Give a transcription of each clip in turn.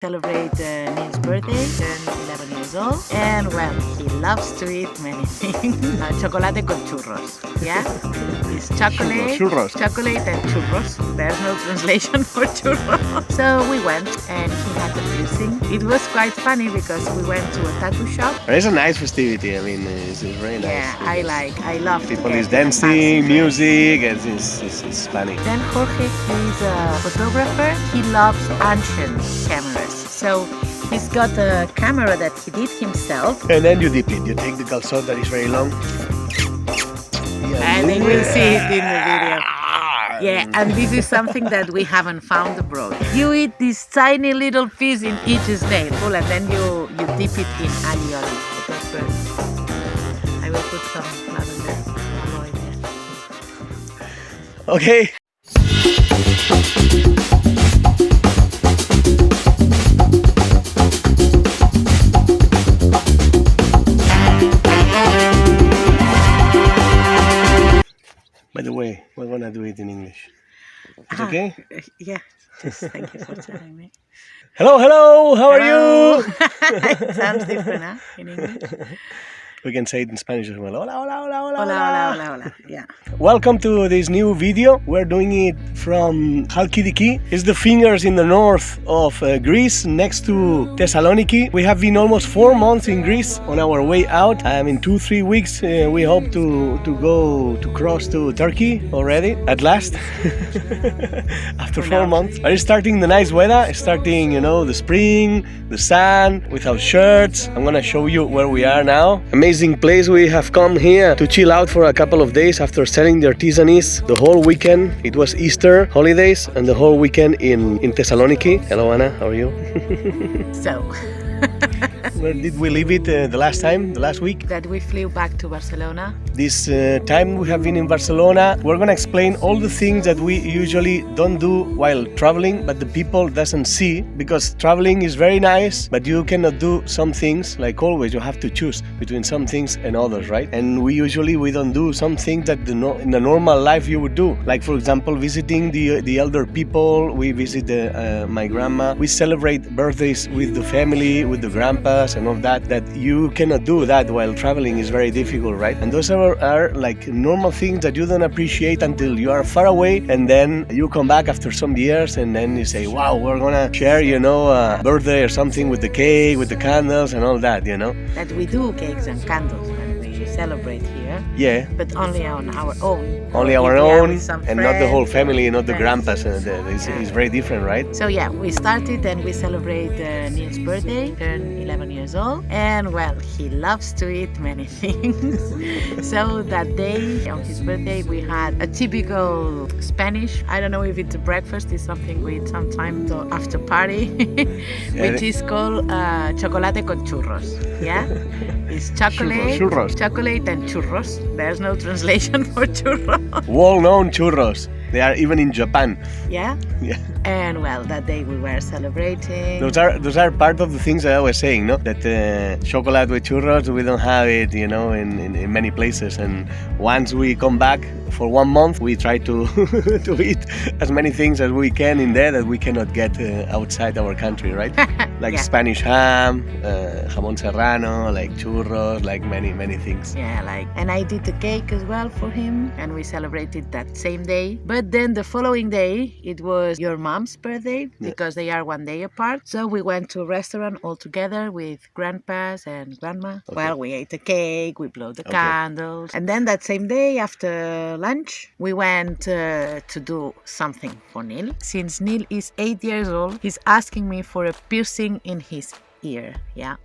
celebrate Neil's birthday, turned 11 years old, and well, he loves to eat many things. Chocolate con churros, yeah? It's chocolate, Churros. chocolate and churros. There's no translation for churros. So we went and he had a piercing. It was quite funny because we went to a tattoo shop. But it's a nice festivity. I mean, it's very nice. Yeah, I love to People get is the dancing, fancy music, it's funny. Then Jorge, he's a photographer. He loves ancient cameras. So he's got a camera that he did himself. And then you dip it. You take the calzone that is very long. And you will see it in the video. Yeah, and this is something that we haven't found abroad. You eat this tiny little piece in each snail, and then you dip it in alioli. I will put some lavender oil there. Okay. By the way, we're gonna do it in English. It's okay? Yeah, just thank you for telling me. Hello, how are Hello. you? It sounds different, huh? In English. We can say it in Spanish as well. Hola, hola, hola, hola, Hola, hola, hola, hola. Yeah. Welcome to this new video. We're doing it from Halkidiki. It's the fingers in the north of Greece, next to Thessaloniki. We have been almost 4 months in Greece on our way out. In 2-3 weeks, we hope to cross to Turkey already, at last. After 4 months. But it's starting the nice weather. It's starting, the spring, the sun, without shirts. I'm gonna show you where we are now. Amazing place. We have come here to chill out for a couple of days after selling the artisanis the whole weekend. It was Easter holidays and the whole weekend in Thessaloniki. Hello Anna, how are you? So, Where did we leave it the last week? that we flew back to Barcelona. This time we have been in Barcelona. We're gonna explain all the things that we usually don't do while traveling, but the people doesn't see, because traveling is very nice, but you cannot do some things. Like always, you have to choose between some things and others, right? And we don't do some things that in the normal life you would do. Like for example, visiting the elder people. We visit my grandma. We celebrate birthdays with the family, with the grandpas and all that you cannot do that while traveling. Is very difficult, right? And those are like normal things that you don't appreciate until you are far away, and then you come back after some years and then you say, wow, we're gonna share, a birthday or something with the cake, with the candles and all that, That we do cakes and candles when we celebrate here, Yeah, but only on our own. only Or our if we are own, with some and not the whole friends, family, not the friends. grandpas. It's very different, right? So yeah, we started and we celebrate Neil's birthday, turned 11 years old, and well, he loves to eat many things. So that day, on his birthday, we had a typical Spanish, I don't know if it's a breakfast, it's something we eat sometime after party, which is called chocolate con churros, yeah? It's chocolate, Churros. chocolate and churros. There's no translation for churros, Well-known churros. They are even in Japan. yeah? Yeah. And well, that day we were celebrating. Those are part of the things that I was saying, no? That chocolate with churros, we don't have it, in many places. And once we come back for 1 month, we try to to eat as many things as we can in there that we cannot get outside our country, right? Like Yeah. Spanish ham, jamón serrano, like churros, like many things. Yeah, and I did the cake as well for him, and we celebrated that same day. But then the following day, it was your mom's birthday, because they are 1 day apart. So we went to a restaurant all together with grandpas and grandma. Okay. Well, we ate the cake, we blew the candles. And then that same day, after lunch, we went to do something for Neil. Since Neil is 8 years old, he's asking me for a piercing in his ear, yeah.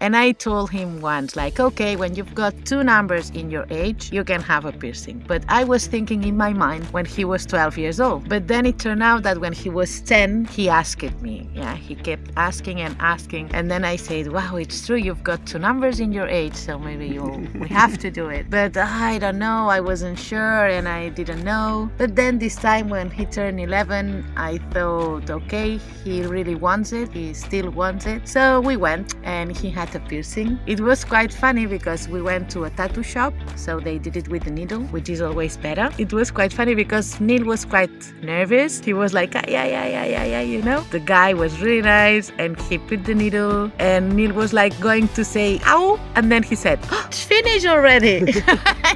And I told him once, okay, when you've got 2 numbers in your age, you can have a piercing. But I was thinking in my mind when he was 12 years old. But then it turned out that when he was 10, he asked me. Yeah, he kept asking and asking. And then I said, wow, it's true, you've got 2 numbers in your age, so maybe we have to do it. But I don't know, I wasn't sure and I didn't know. But then this time when he turned 11, I thought, okay, he really wants it, he still wants it. So So we went and he had a piercing. It was quite funny because we went to a tattoo shop, so they did it with the needle, which is always better. It was quite funny because Neil was quite nervous. He was like, yeah, you know. The guy was really nice and he put the needle and Neil was like going to say, ow, and then he said, oh, it's finished already,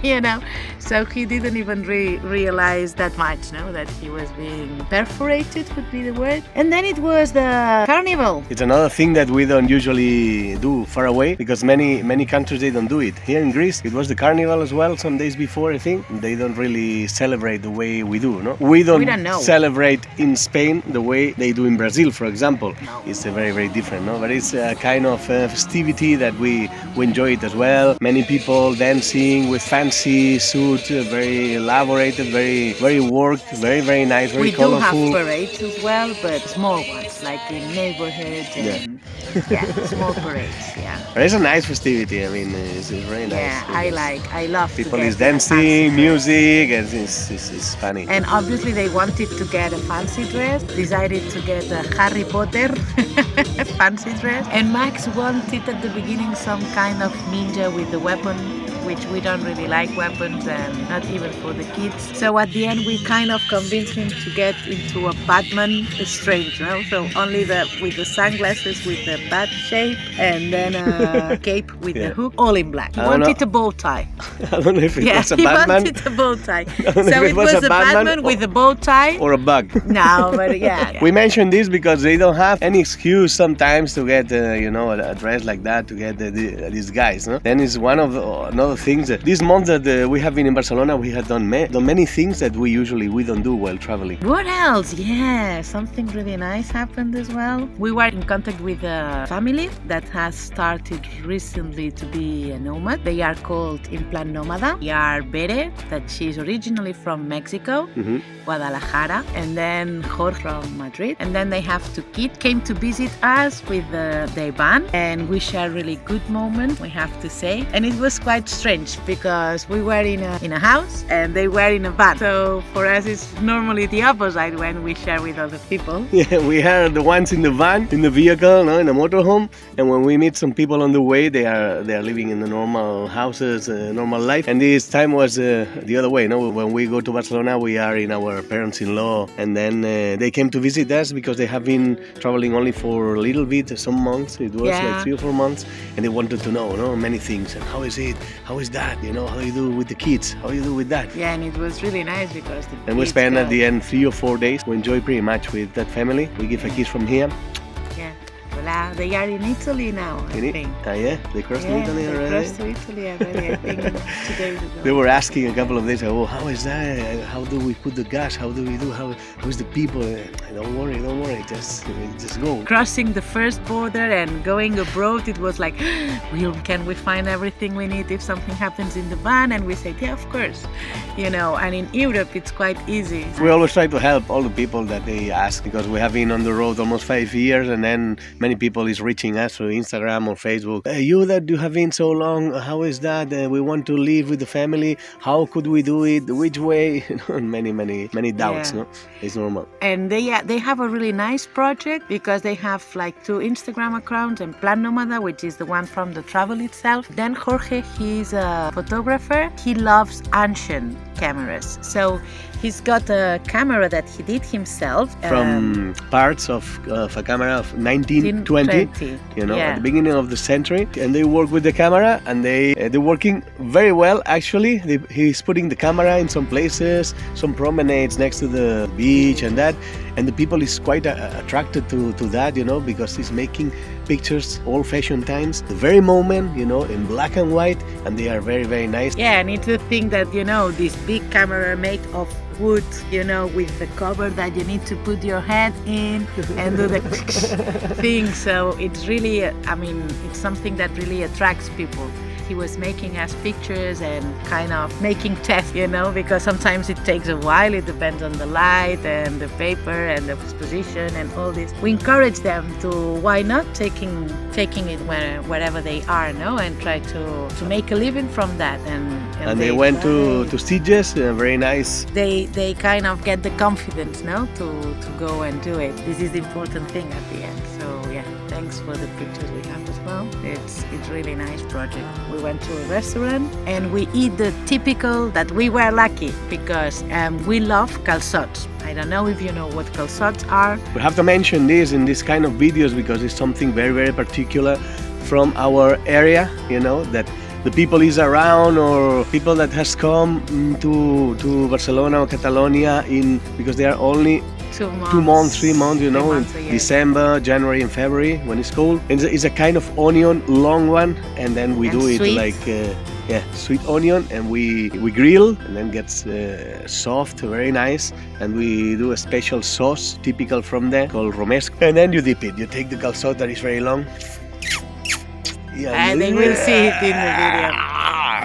you know. So he didn't even realize that much, no, that he was being perforated would be the word. And then it was the carnival. It's another thing that we don't usually do far away because many countries they don't do it. Here in Greece it was the carnival as well some days before, I think. They don't really celebrate the way we do, no? We don't know. Celebrate in Spain the way they do in Brazil, for example. No. It's very different, no? But it's a kind of festivity that we enjoy it as well. Many people dancing with fancy suits, very elaborated, very worked, very nice, very colorful. We do have parades as well, but small ones, like in neighborhoods and small parades, But it's a nice festivity. I mean, it's very nice. Yeah, I love people is dancing, music, and it's funny. And obviously they wanted to get a fancy dress, decided to get a Harry Potter fancy dress. And Max wanted at the beginning some kind of ninja with a weapon, which we don't really like weapons and not even for the kids. So at the end we kind of convinced him to get into a Batman strange, no? So only with the sunglasses with the bat shape and then a cape with the hook, all in black. He wanted a bow tie. I don't know if it was a Batman. He wanted a bow tie. So it was a Batman with a bow tie. Or a bug. No, but yeah. We mentioned this because they don't have any excuse sometimes to get, a dress like that, to get these guys, no? Then it's one of another things that this month that we have been in Barcelona, we have done many things that we don't do while traveling. What else? Yeah, something really nice happened as well. We were in contact with a family that has started recently to be a nomad. They are called In Plan Nómada. They are Bere, that she's originally from Mexico, Guadalajara, and then Jorge from Madrid. And then they have two kids, came to visit us with their van, and we shared really good moments, we have to say. And it was quite strange because we were in a house and they were in a van. So for us it's normally the opposite when we share with other people. Yeah, we are the ones in the van, in the vehicle, no, in the motorhome, and when we meet some people on the way, they are living in the normal houses, normal life. And this time was the other way, no? When we go to Barcelona, we are in our parents-in-law, and then they came to visit us because they have been traveling only for a little bit, some months. It was like 3 or 4 months, and they wanted to know, no, many things. And how is it? How is that? You know, how you do with the kids? How you do with that? Yeah, and it was really nice because and we spent at the end 3 or 4 days. We enjoy pretty much with that family. We give a kiss from here. Yeah. Voila. They are in Italy now, I think. Yeah? They crossed to Italy already? They crossed to Italy already, I think 2 days ago. They were asking a couple of days ago, how is that? How do we put the gas? How do we do? Who's the people? Don't worry, just go. Crossing the first border and going abroad, it was like, can we find everything we need if something happens in the van? And we said, yeah, of course. You know, and in Europe, it's quite easy. We always try to help all the people that they ask because we have been on the road almost 5 years, and then many people is reaching us through Instagram or Facebook. Hey, you have been so long, how is that? We want to live with the family. How could we do it? Which way? many doubts, no? It's normal. And they have a really nice project because they have like 2 Instagram accounts, and Plan Nómada, which is the one from the travel itself. Then Jorge, he's a photographer. He loves ancient cameras. So he's got a camera that he did himself. From parts of a camera of 1920, you know, at the beginning of the century. And they work with the camera, and they're working very well, actually. He's putting the camera in some places, some promenades next to the beach and that. And the people is quite attracted to that, you know, because he's making pictures, old-fashioned times, the very moment, you know, in black and white, and they are very nice. Yeah, and it's the thing that, you know, this big camera made of wood, you know, with the cover that you need to put your head in and do the thing. So it's really, it's something that really attracts people. He was making us pictures and kind of making tests, you know, because sometimes it takes a while. It depends on the light and the paper and the exposition and all this. We encourage them to, why not, taking it wherever they are, no, and try to make a living from that. And they went to Sitges, very nice. They kind of get the confidence, no, to go and do it. This is the important thing at the end. So yeah, thank thanks for the pictures we have as well. It's really nice project. We went to a restaurant and we eat the typical that we were lucky because we love calçots. I don't know if you know what calçots are. We have to mention this in this kind of videos because it's something very, very particular from our area, you know, that the people is around or people that has come to Barcelona or Catalonia because they are only 2 months, 2 months, 3 months, you know, in months a year. December, January and February when it's cold. It's a kind of onion, long one, and then we And do it sweet. like sweet onion, and we grill and then gets soft, very nice, and we do a special sauce typical from there called romesco, and then you dip it. You take the calçot that is very long. Yeah, And they will see it in the video.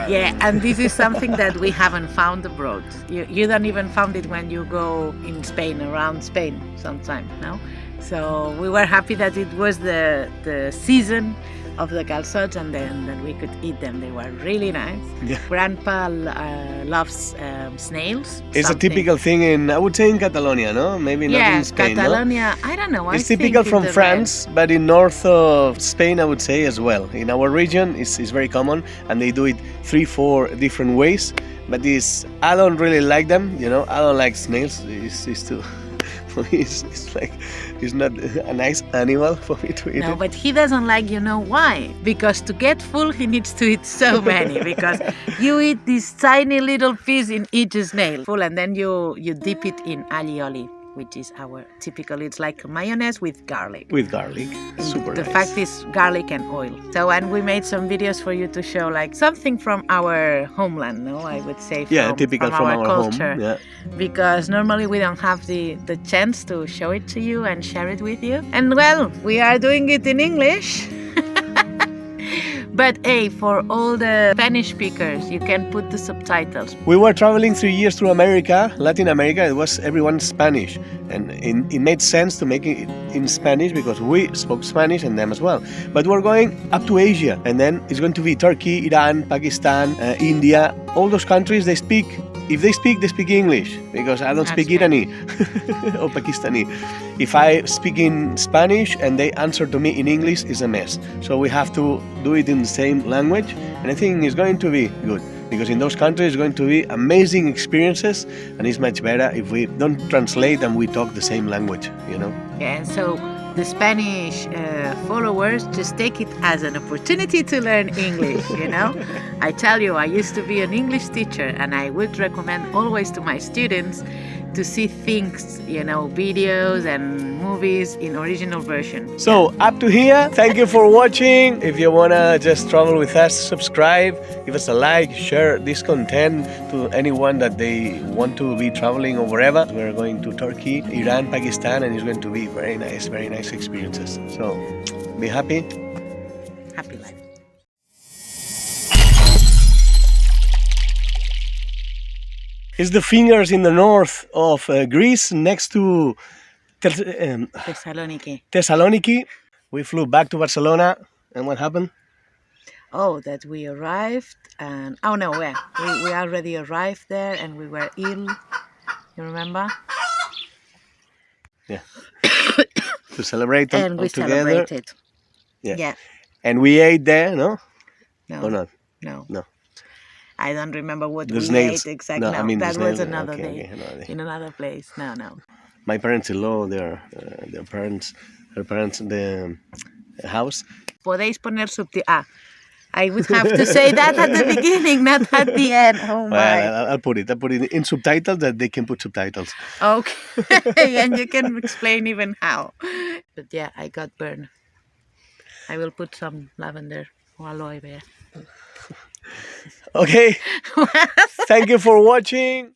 Yeah, and this is something that we haven't found abroad. You don't even find it when you go in Spain, around Spain sometime, no? So we were happy that it was the season of the calçots and then that we could eat them. They were really nice. Yeah. Grandpa loves snails. It's a something. typical thing in, I would say, in Catalonia, no? Maybe not Yeah, in Spain, no? Catalonia, I don't know. It's I think typical in from the France, but in north of Spain, I would say as well. In our region, it's very common, and they do it 3-4 different ways. But I don't really like them, you know. I don't like snails. It's too, for me, it's like it's not a nice animal for me to eat. No, it. but he doesn't like, you know why? Because to get full, he needs to eat so many. Because you eat this tiny little piece in each snail, full, and then you dip it in alioli, which is our typical. It's like mayonnaise with garlic. With garlic, super The nice. fact is garlic and oil. So, and we made some videos for you to show like something from our homeland, no? I would say typical from our culture. home. Yeah. Because normally we don't have the chance to show it to you and share it with you. And well, we are doing it in English. But hey, for all the Spanish speakers, you can put the subtitles. We were traveling 3 years through America, Latin America. It was everyone Spanish, and it made sense to make it in Spanish because we spoke Spanish and them as well. But we're going up to Asia, and then it's going to be Turkey, Iran, Pakistan, India. All those countries, they speak. If they speak English because I don't speak That's Irani or Pakistani. If I speak in Spanish and they answer to me in English, it's a mess. So we have to do it in the same language, and I think it's going to be good because in those countries it's going to be amazing experiences, and it's much better if we don't translate and we talk the same language, you know. Yeah, and so the Spanish followers just take it as an opportunity to learn English, you know. I tell you, I used to be an English teacher, and I would recommend always to my students to see things, you know, videos and movies in original version. So up to here, thank you for watching. If you wanna just travel with us, subscribe, give us a like, share this content to anyone that they want to be traveling or wherever. We're going to Turkey, Iran, Pakistan, and it's going to be very nice experiences. So be happy. Happy life. It's the fingers in the north of Greece, next to Thessaloniki. Thessaloniki. We flew back to Barcelona, and what happened? Oh, that we arrived and oh no, where we already arrived there and we were ill. You remember? Yeah. To celebrate them And all we together. celebrated. Yeah. Yeah. And we ate there, no? No. Or not? No. No. I don't remember what The we snails. ate exactly. No, I mean the that was snails. another Okay, day okay, another day. in another place. No. My parents-in-law, their parents, the house. Podéis poner subtítulos. I would have to say that at the beginning, not at the end. Oh my. Well, I'll put it in subtitles that they can put subtitles. Okay, and you can explain even how. But yeah, I got burned. I will put some lavender or aloe vera. Okay. Thank you for watching.